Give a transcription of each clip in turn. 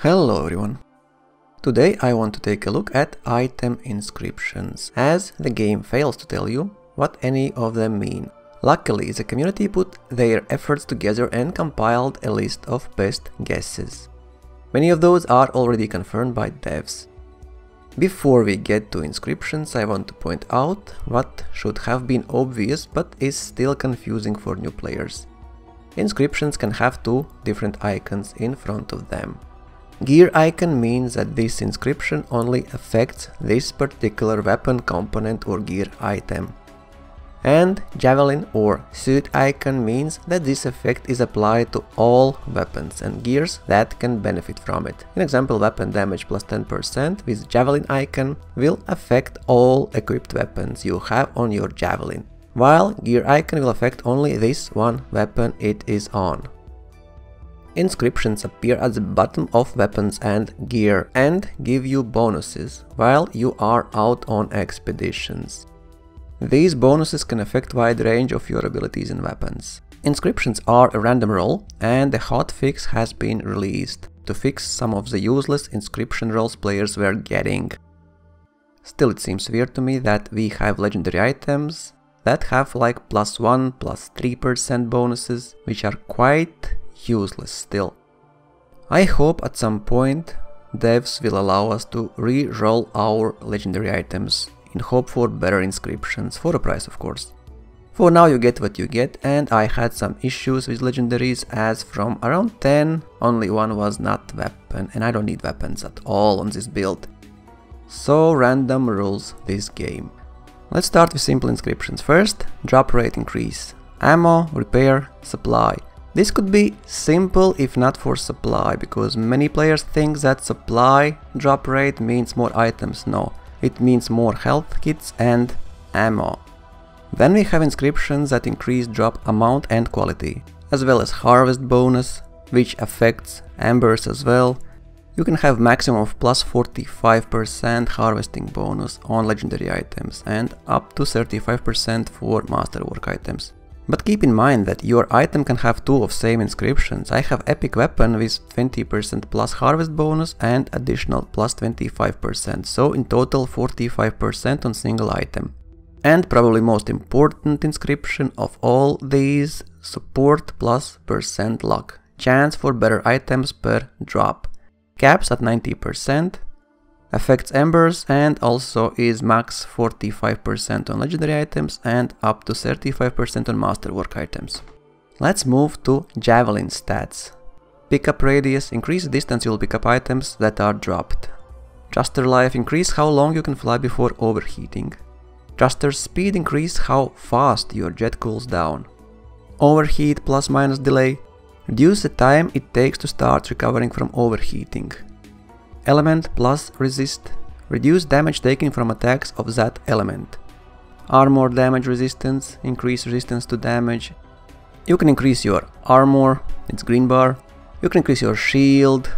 Hello everyone! Today I want to take a look at item inscriptions, as the game fails to tell you what any of them mean. Luckily, the community put their efforts together and compiled a list of best guesses. Many of those are already confirmed by devs. Before we get to inscriptions, I want to point out what should have been obvious but is still confusing for new players. Inscriptions can have two different icons in front of them. Gear icon means that this inscription only affects this particular weapon component or gear item. And Javelin or suit icon means that this effect is applied to all weapons and gears that can benefit from it. In example, weapon damage plus 10% with Javelin icon will affect all equipped weapons you have on your Javelin, while gear icon will affect only this one weapon it is on. Inscriptions appear at the bottom of weapons and gear and give you bonuses while you are out on expeditions. These bonuses can affect a wide range of your abilities and weapons. Inscriptions are a random roll, and a hotfix has been released to fix some of the useless inscription rolls players were getting. Still, it seems weird to me that we have legendary items that have like +1, +3% bonuses, which are quite useless still. I hope at some point devs will allow us to re-roll our legendary items in hope for better inscriptions, for a price of course. For now you get what you get, and I had some issues with legendaries, as from around 10 only one was not weapon, and I don't need weapons at all on this build. So random rules this game. Let's start with simple inscriptions. First, drop rate increase, ammo, repair, supply. This could be simple if not for supply, because many players think that supply drop rate means more items. No, it means more health kits and ammo. Then we have inscriptions that increase drop amount and quality, as well as harvest bonus, which affects Embers as well. You can have maximum of +45% harvesting bonus on legendary items and up to 35% for masterwork items. But keep in mind that your item can have two of same inscriptions. I have epic weapon with 20% plus harvest bonus and additional +25%, so in total 45% on single item. And probably most important inscription of all these, support plus % luck, chance for better items per drop. Caps at 90%, affects Embers, and also is max 45% on legendary items and up to 35% on masterwork items. Let's move to Javelin Stats. Pickup radius, increase the distance you will pick up items that are dropped. Thruster life, increase how long you can fly before overheating. Thruster speed, increase how fast your jet cools down. Overheat +- delay, reduce the time it takes to start recovering from overheating. Element plus resist, reduce damage taken from attacks of that element. Armor damage resistance, increase resistance to damage. You can increase your armor, it's green bar. You can increase your shield,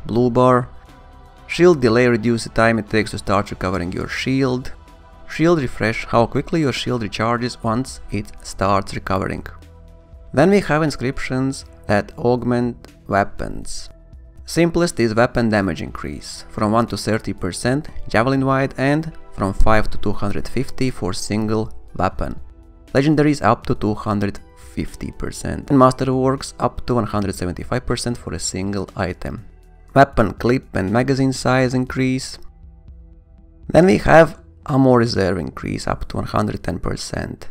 blue bar. Shield delay, reduce the time it takes to start recovering your shield. Shield refresh, how quickly your shield recharges once it starts recovering. Then we have inscriptions that augment weapons. Simplest is weapon damage increase, from 1 to 30% javelin wide and from 5 to 250 for single weapon. Legendaries up to 250% and masterworks up to 175% for a single item. Weapon clip and magazine size increase. Then we have ammo reserve increase up to 110%.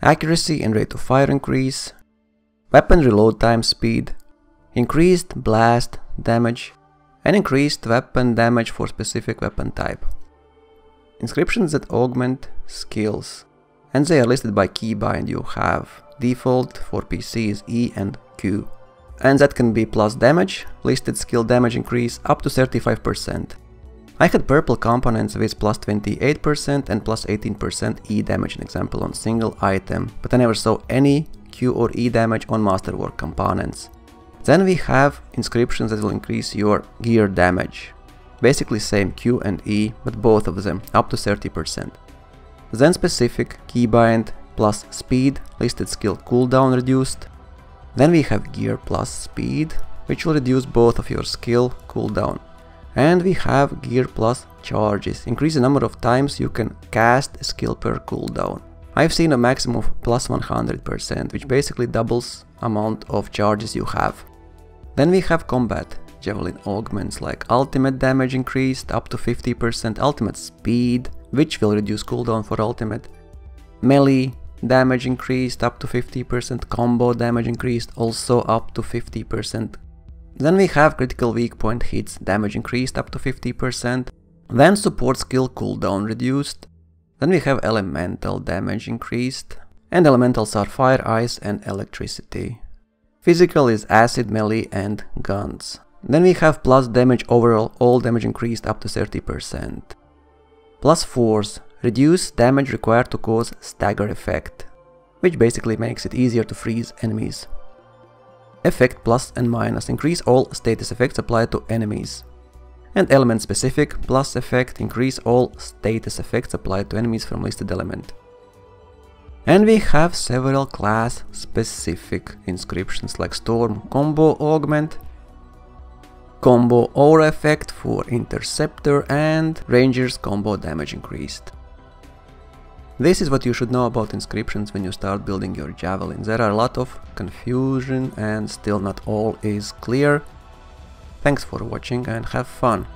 Accuracy and rate of fire increase. Weapon reload time speed. Increased blast damage and increased weapon damage for specific weapon type. Inscriptions that augment skills, and they are listed by keybind. You have default for PC is E and Q, and that can be plus damage, listed skill damage increase up to 35%. I had purple components with +28% and +18% E damage, an example on single item, but I never saw any Q or E damage on masterwork components. Then we have inscriptions that will increase your gear damage. Basically same Q and E, but both of them up to 30%. Then specific keybind plus speed, listed skill cooldown reduced. Then we have gear plus speed, which will reduce both of your skill cooldown. And we have Gear plus Charges, increase the number of times you can cast a skill per cooldown. I've seen a maximum of plus 100%, which basically doubles amount of charges you have. Then we have Combat Javelin augments like ultimate damage increased up to 50%, ultimate speed, which will reduce cooldown for ultimate, melee damage increased up to 50%, combo damage increased also up to 50%. Then we have critical weak point hits damage increased up to 50%, then support skill cooldown reduced, then we have elemental damage increased, and elementals are fire, ice and electricity. Physical is acid, melee and guns. Then we have plus damage overall, all damage increased up to 30%. Plus force, reduce damage required to cause stagger effect, which basically makes it easier to freeze enemies. Effect plus and minus, increase all status effects applied to enemies. And element specific plus effect, increase all status effects applied to enemies from listed element. And we have several class specific inscriptions like Storm Combo Augment, Combo Aura effect for Interceptor and Ranger's combo damage increased. This is what you should know about inscriptions when you start building your javelins. There are a lot of confusion and still not all is clear. Thanks for watching and have fun!